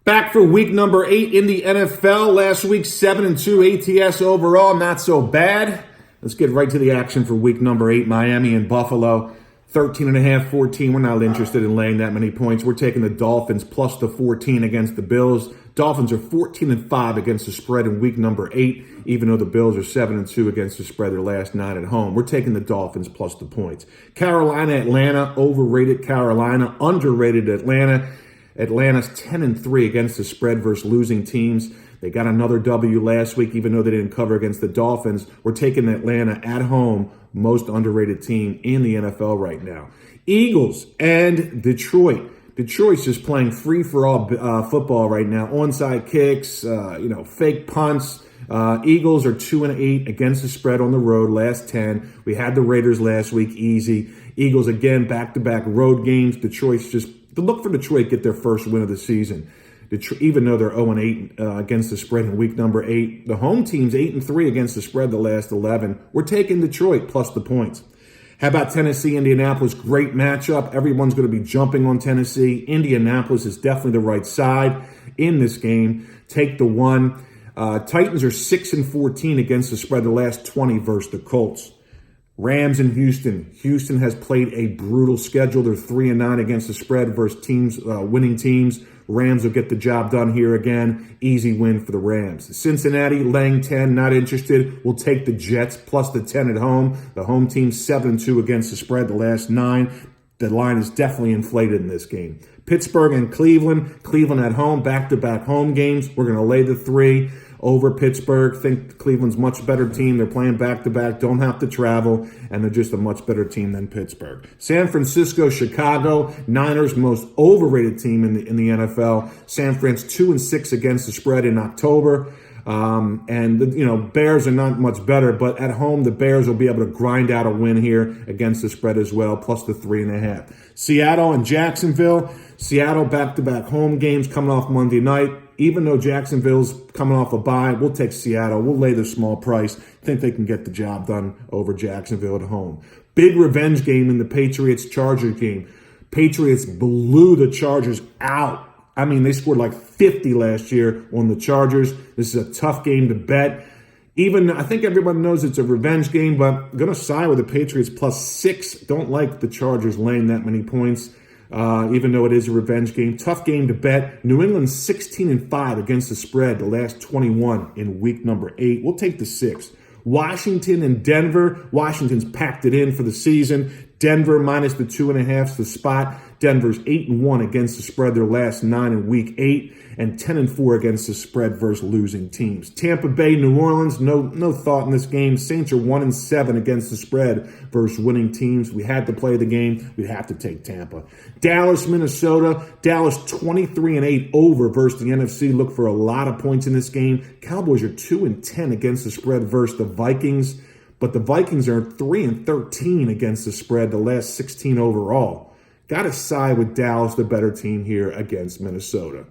Back for week number 8 in the NFL. Last week, 7-2 ATS overall. Not so bad. Let's get right to the action for week number 8. Miami and Buffalo. 13.5, 14. We're not interested in laying that many points. We're taking the Dolphins plus the 14 against the Bills. Dolphins are 14-5 against the spread in week number 8, even though the Bills are 7-2 against the spread their last 9 at home. We're taking the Dolphins plus the points. Carolina, Atlanta, overrated Carolina, underrated Atlanta. Atlanta's 10-3 against the spread versus losing teams. They got another W last week, even though they didn't cover against the Dolphins. We're taking Atlanta at home, most underrated team in the NFL right now. Eagles and Detroit. Detroit's just playing free-for-all football right now. Onside kicks, fake punts. Eagles are 2-8 against the spread on the road, last 10. We had the Raiders last week, easy. Eagles, again, back-to-back road games. Detroit's just, look for Detroit get their first win of the season. Even though they're 0-8 against the spread in week number 8. The home team's 8-3 against the spread the last 11. We're taking Detroit plus the points. How about Tennessee, Indianapolis? Great matchup. Everyone's going to be jumping on Tennessee. Indianapolis is definitely the right side in this game. Take the 1. Titans are 6-14 against the spread the last 20 versus the Colts. Rams and Houston. Houston has played a brutal schedule. They're 3-9 against the spread versus teams, winning teams. Rams will get the job done here again. Easy win for the Rams. Cincinnati, laying 10, not interested. We'll take the Jets plus the 10 at home. The home team 7-2 against the spread the last 9. The line is definitely inflated in this game. Pittsburgh and Cleveland. Cleveland at home, back-to-back home games. We're going to lay the 3 over Pittsburgh. Think Cleveland's much better team. They're playing back-to-back, don't have to travel, and they're just a much better team than Pittsburgh. San Francisco, Chicago, Niners, most overrated team in the NFL. San Fran's 2-6 against the spread in October. Bears are not much better, but at home, the Bears will be able to grind out a win here against the spread as well, plus the 3.5. Seattle and Jacksonville. Seattle back-to-back home games coming off Monday night. Even though Jacksonville's coming off a bye, we'll take Seattle. We'll lay the small price. Think they can get the job done over Jacksonville at home. Big revenge game in the Patriots-Chargers game. Patriots blew the Chargers out. I mean, they scored like 50 last year on the Chargers. This is a tough game to bet. I think everyone knows it's a revenge game, but I'm going to side with the Patriots plus 6. Don't like the Chargers laying that many points. Even though it is a revenge game. Tough game to bet. New England's 16-5 against the spread the last 21 in week number 8. We'll take the 6. Washington and Denver. Washington's packed it in for the season. Denver minus the 2.5's the spot. Denver's 8-1 against the spread their last 9 in week 8 and 10-4 against the spread versus losing teams. Tampa Bay, New Orleans, no thought in this game. Saints are 1-7 against the spread versus winning teams. We had to play the game. We'd have to take Tampa. Dallas, Minnesota. Dallas 23-8 over versus the NFC. Look for a lot of points in this game. Cowboys are 2-10 against the spread versus the Vikings. But the Vikings are 3-13 against the spread the last 16 overall. Got to side with Dallas, the better team here against Minnesota.